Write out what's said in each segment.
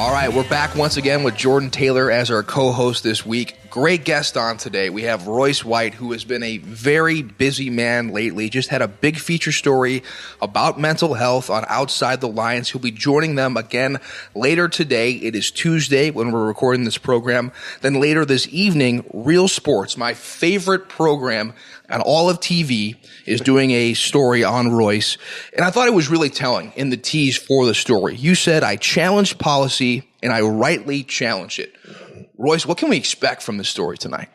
All right, we're back once again with Jordan Taylor as our co-host this week. Great guest on today. We have Royce White, who has been a very busy man lately. Just had a big feature story about mental health on Outside the Lines. He'll be joining them again later today. It is Tuesday when we're recording this program. Then later this evening, Real Sports, my favorite program on all of TV, is doing a story on Royce. And I thought it was really telling in the tease for the story. You said, I challenged policy and I rightly challenged it. Royce, what can we expect from this story tonight?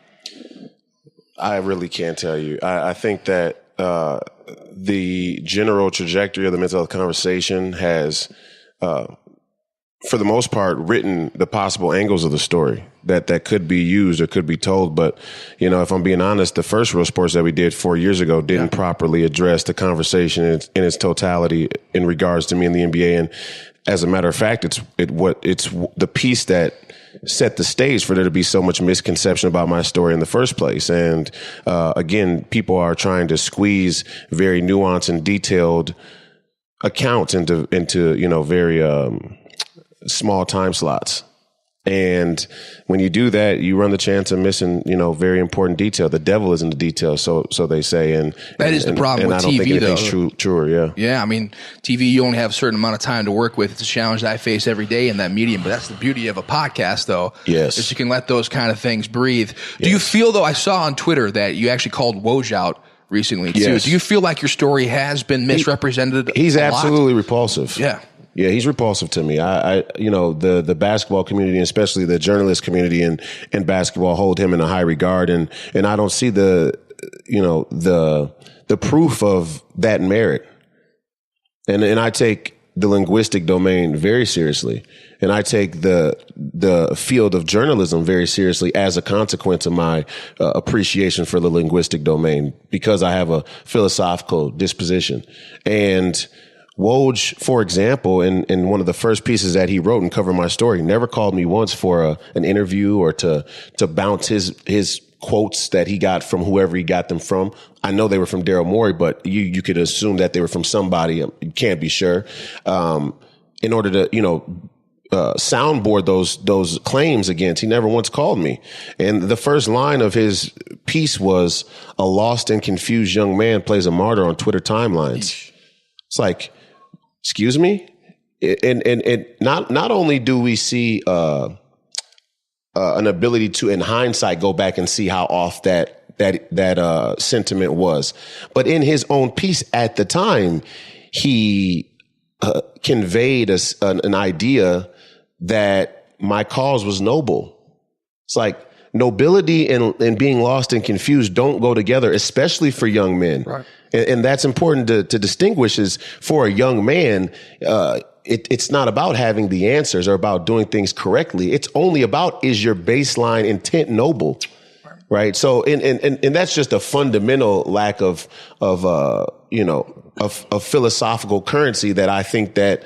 I really can't tell you. I think that the general trajectory of the mental health conversation has, for the most part, written the possible angles of the story that could be used or could be told. But, you know, if I'm being honest, the first Real Sports that we did 4 years ago didn't properly address the conversation in its totality in regards to me and the NBA. And as a matter of fact, it's the piece that set the stage for there to be so much misconception about my story in the first place. And again, people are trying to squeeze very nuanced and detailed accounts into very small time slots. And when you do that, you run the chance of missing, very important detail. The devil is in the details, so they say. And that is the problem with I don't TV, think anything's truer. Yeah. Yeah. I mean, TV, you only have a certain amount of time to work with. It's a challenge that I face every day in that medium. But that's the beauty of a podcast, though. Yes. Is you can let those kind of things breathe. Do you feel, though, I saw on Twitter that you actually called Washout recently, too. Yes. Do you feel like your story has been misrepresented? He's absolutely repulsive. Yeah. Yeah, he's repulsive to me. The basketball community, especially the journalist community in basketball, hold him in a high regard, and I don't see the proof of that merit. And I take the linguistic domain very seriously, and I take the field of journalism very seriously as a consequence of my appreciation for the linguistic domain, because I have a philosophical disposition. And Woj, for example, in one of the first pieces that he wrote and covered my story, never called me once for an interview or to bounce his quotes that he got from whoever he got them from. I know they were from Daryl Morey, but you could assume that they were from somebody. You can't be sure. In order to, soundboard those claims against, he never once called me. And the first line of his piece was, "A lost and confused young man plays a martyr on Twitter timelines." It's like, excuse me? And not only do we see an ability to, in hindsight, go back and see how off that sentiment was, but in his own piece at the time, he conveyed an idea that my cause was noble. It's like nobility and being lost and confused don't go together, especially for young men. Right. And that's important to distinguish, is for a young man, it's not about having the answers or about doing things correctly. It's only about, is your baseline intent noble? Right. So, and that's just a fundamental lack of philosophical currency that I think that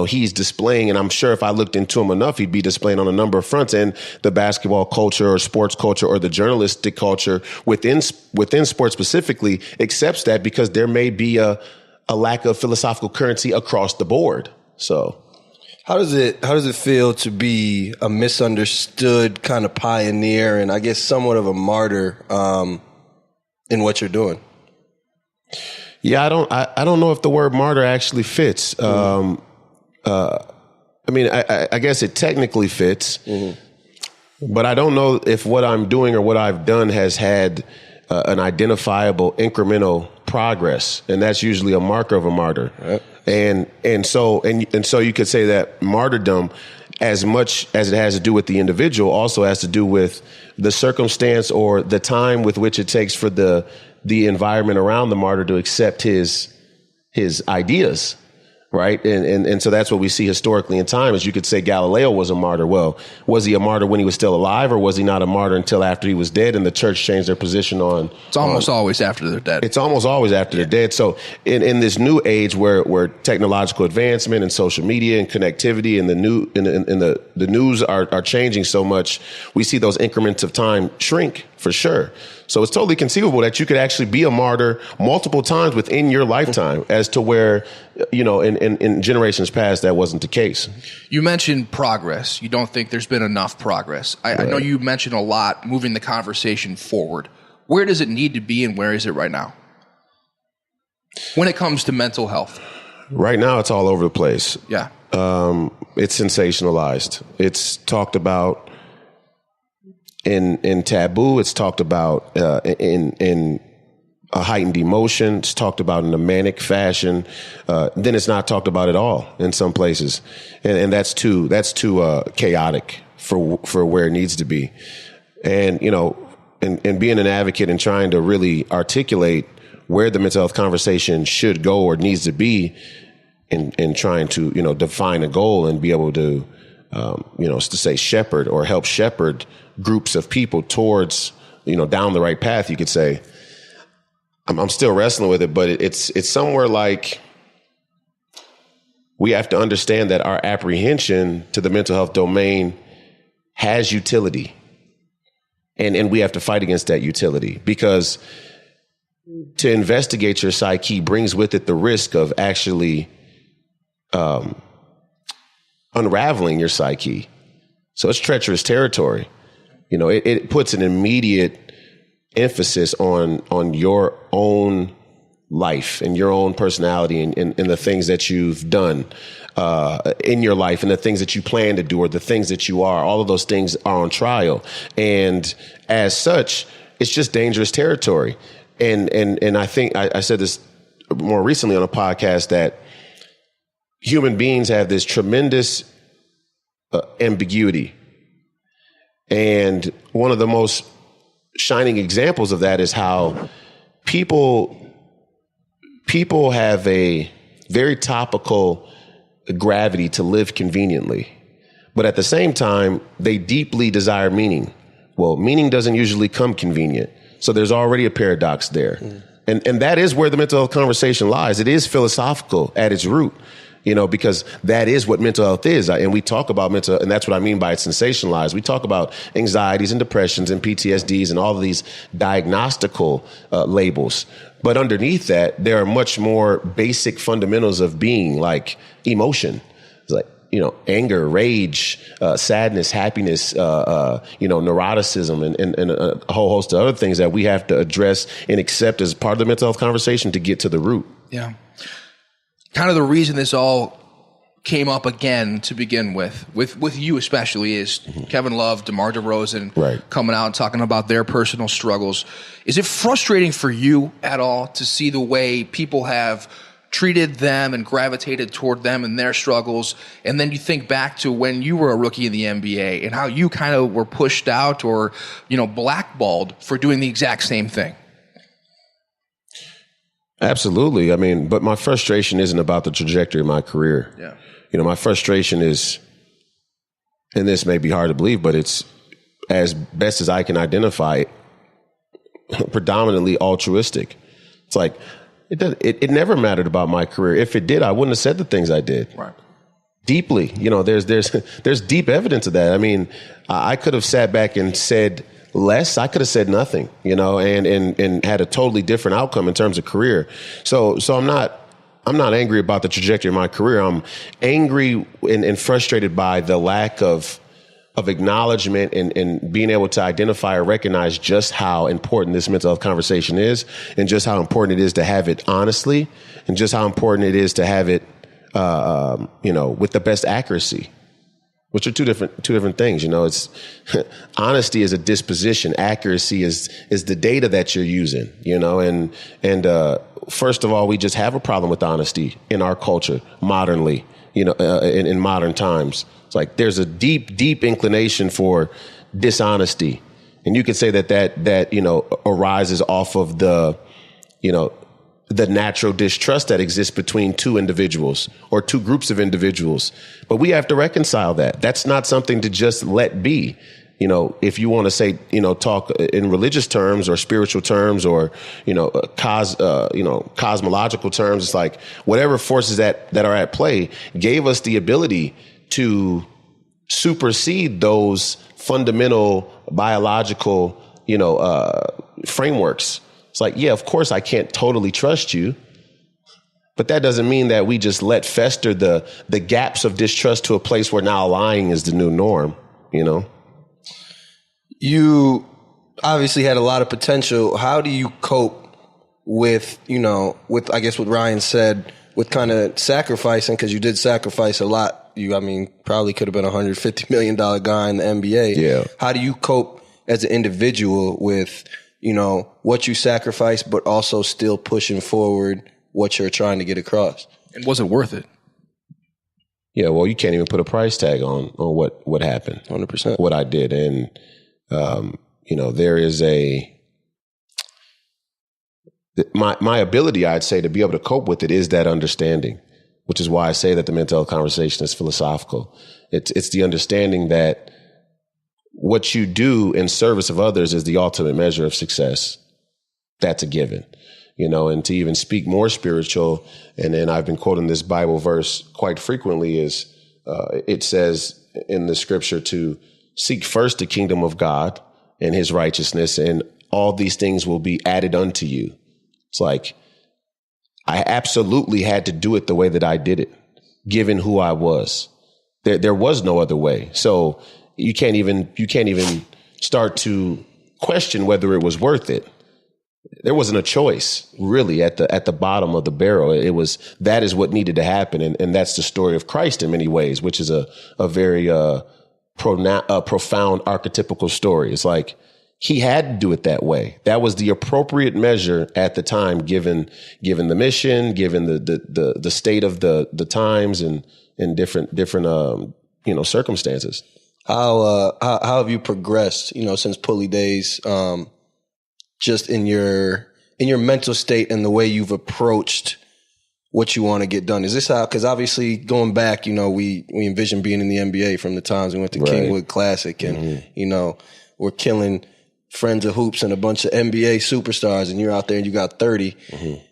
he's displaying. And I'm sure if I looked into him enough, he'd be displaying on a number of fronts. And the basketball culture or sports culture or the journalistic culture within sports specifically accepts that, because there may be a lack of philosophical currency across the board. So how does it feel to be a misunderstood kind of pioneer and I guess somewhat of a martyr in what you're doing? Yeah, I don't know if the word martyr actually fits. I guess it technically fits, but I don't know if what I'm doing or what I've done has had an identifiable incremental progress, and that's usually a marker of a martyr. Right. And so you could say that martyrdom, as much as it has to do with the individual, also has to do with the circumstance or the time with which it takes for the environment around the martyr to accept his ideas. Right. And so that's what we see historically in time, is you could say Galileo was a martyr. Well, was he a martyr when he was still alive, or was he not a martyr until after he was dead and the church changed their position on? It's almost always after they're dead. It's almost always after they're dead. So in this new age where technological advancement and social media and connectivity and the news are changing so much, we see those increments of time shrink. for sure. So it's totally conceivable that you could actually be a martyr multiple times within your lifetime, as to where, in generations past, that wasn't the case. You mentioned progress. You don't think there's been enough progress. I know you mentioned a lot moving the conversation forward. Where does it need to be, and where is it right now when it comes to mental health? Right now, it's all over the place. Yeah. It's sensationalized. It's talked about in taboo. It's talked about in a heightened emotion. It's talked about in a manic fashion. Then it's not talked about at all in some places, and that's too chaotic for where it needs to be. And and being an advocate and trying to really articulate where the mental health conversation should go or needs to be, and trying to define a goal and be able to to say shepherd or help shepherd groups of people towards down the right path, you could say. I'm still wrestling with it, but it's somewhere like we have to understand that our apprehension to the mental health domain has utility, and we have to fight against that utility, because to investigate your psyche brings with it the risk of actually unraveling your psyche. So it's treacherous territory. It puts an immediate emphasis on your own life and your own personality and the things that you've done in your life and the things that you plan to do or the things that you are. All of those things are on trial. And as such, it's just dangerous territory. And I think I said this more recently on a podcast, that human beings have this tremendous ambiguity. And one of the most shining examples of that is how people have a very topical gravity to live conveniently, but at the same time, they deeply desire meaning. Well, meaning doesn't usually come convenient. So there's already a paradox there. And that is where the mental health conversation lies. It is philosophical at its root, because that is what mental health is. And we talk about mental, and that's what I mean by it's sensationalized. We talk about anxieties and depressions and PTSDs and all of these diagnostical labels. But underneath that, there are much more basic fundamentals of being, like emotion. It's like, anger, rage, sadness, happiness, neuroticism, and a whole host of other things that we have to address and accept as part of the mental health conversation to get to the root. Yeah. Kind of the reason this all came up again to begin with you especially, is Kevin Love, DeMar DeRozan coming out and talking about their personal struggles. Is it frustrating for you at all to see the way people have treated them and gravitated toward them and their struggles, and then you think back to when you were a rookie in the NBA and how you kind of were pushed out or blackballed for doing the exact same thing? Absolutely. I mean, but my frustration isn't about the trajectory of my career. Yeah. My frustration is, and this may be hard to believe, but it's, as best as I can identify, predominantly altruistic. It's like, it never mattered about my career. If it did, I wouldn't have said the things I did. Right. Deeply. There's deep evidence of that. I mean, I could have sat back and said less. I could have said nothing, and had a totally different outcome in terms of career. So I'm not angry about the trajectory of my career. I'm angry and frustrated by the lack of acknowledgement and being able to identify or recognize just how important this mental health conversation is, and just how important it is to have it honestly, and just how important it is to have it, with the best accuracy, which are two different things. It's honesty is a disposition. Accuracy is the data that you're using, and first of all, we just have a problem with honesty in our culture modernly, in modern times. It's like there's a deep inclination for dishonesty. And you could say that arises off of the natural distrust that exists between two individuals or two groups of individuals. But we have to reconcile that. That's not something to just let be. If you want to say, talk in religious terms or spiritual terms or, cosmological terms, it's like whatever forces that are at play gave us the ability to supersede those fundamental biological, frameworks. It's like, yeah, of course I can't totally trust you, but that doesn't mean that we just let fester the gaps of distrust to a place where now lying is the new norm, You obviously had a lot of potential. How do you cope with I guess what Ryan said, with kind of sacrificing, because you did sacrifice a lot. Probably could have been $150 million guy in the NBA. Yeah. How do you cope as an individual with, what you sacrifice, but also still pushing forward what you're trying to get across? And was it worth it? Yeah, well, you can't even put a price tag on what happened. 100%. What I did. And, there is my ability, I'd say, to be able to cope with it is that understanding, which is why I say that the mental health conversation is philosophical. It's the understanding that what you do in service of others is the ultimate measure of success. That's a given, and to even speak more spiritual. And then I've been quoting this Bible verse quite frequently is it says in the scripture to seek first the kingdom of God and his righteousness, and all these things will be added unto you. It's like, I absolutely had to do it the way that I did it, given who I was. There was no other way. So you can't even start to question whether it was worth it. There wasn't a choice really at the bottom of the barrel. That is what needed to happen. And that's the story of Christ in many ways, which is a very profound archetypical story. It's like, he had to do it that way. That was the appropriate measure at the time, given the mission, given the state of the times and different circumstances. How have you progressed, since Pulley days, just in your mental state and the way you've approached what you want to get done? Is this how, because obviously going back, we envisioned being in the NBA from the times we went to Kingwood Classic and, we're killing Friends of Hoops and a bunch of NBA superstars, and you're out there and you got 30. Mm-hmm.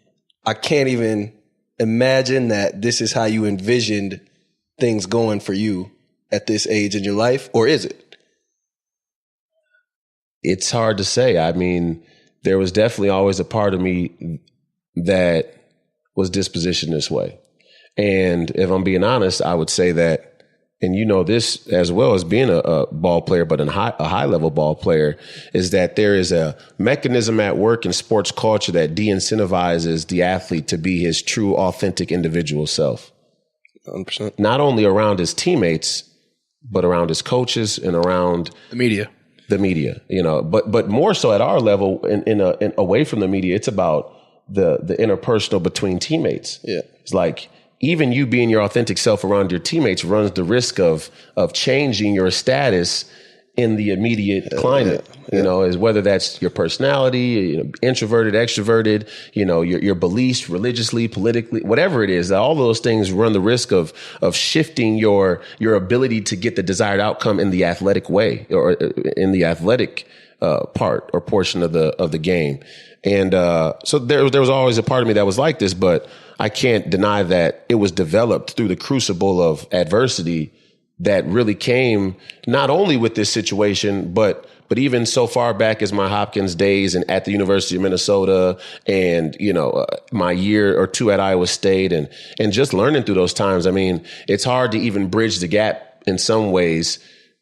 I can't even imagine that this is how you envisioned things going for you at this age in your life, or is it? It's hard to say. There was definitely always a part of me that was dispositioned this way. And if I'm being honest, I would say that, and this as well as being a ball player, but a high level ball player, is that there is a mechanism at work in sports culture that de-incentivizes the athlete to be his true, authentic individual self. 100%. Not only around his teammates, but around his coaches and around the media, but more so at our level in away from the media, it's about the interpersonal between teammates. Yeah. It's like, even you being your authentic self around your teammates runs the risk of changing your status in the immediate climate, is whether that's your personality, introverted, extroverted, your beliefs religiously, politically, whatever it is, all those things run the risk of shifting your ability to get the desired outcome in the athletic way or in the athletic part or portion of the game. And so there was always a part of me that was like this, but I can't deny that it was developed through the crucible of adversity that really came not only with this situation, but even so far back as my Hopkins days and at the University of Minnesota and, my year or two at Iowa State and just learning through those times. It's hard to even bridge the gap in some ways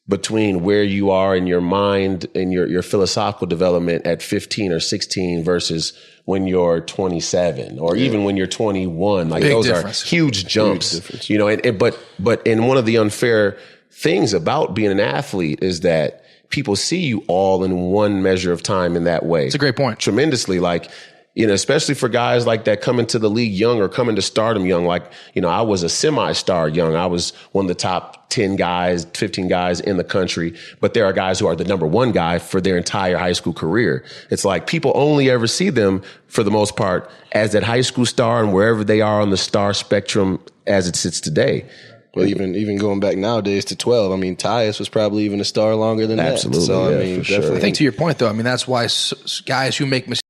between where you are in your mind and your philosophical development at 15 or 16 versus when you're 27 or even when you're 21. Like, those are huge jumps, but in one of the unfair things about being an athlete is that people see you all in one measure of time in that way. It's a great point. Tremendously. Like, especially for guys like that coming to the league young or coming to stardom young. Like, I was a semi-star young. I was one of the top 10 guys, 15 guys in the country. But there are guys who are the number one guy for their entire high school career. It's like people only ever see them, for the most part, as that high school star and wherever they are on the star spectrum as it sits today. Well, even going back nowadays to 12, Tyus was probably even a star longer than Absolutely, that. So, for sure. I think to your point, though, that's why guys who make mistakes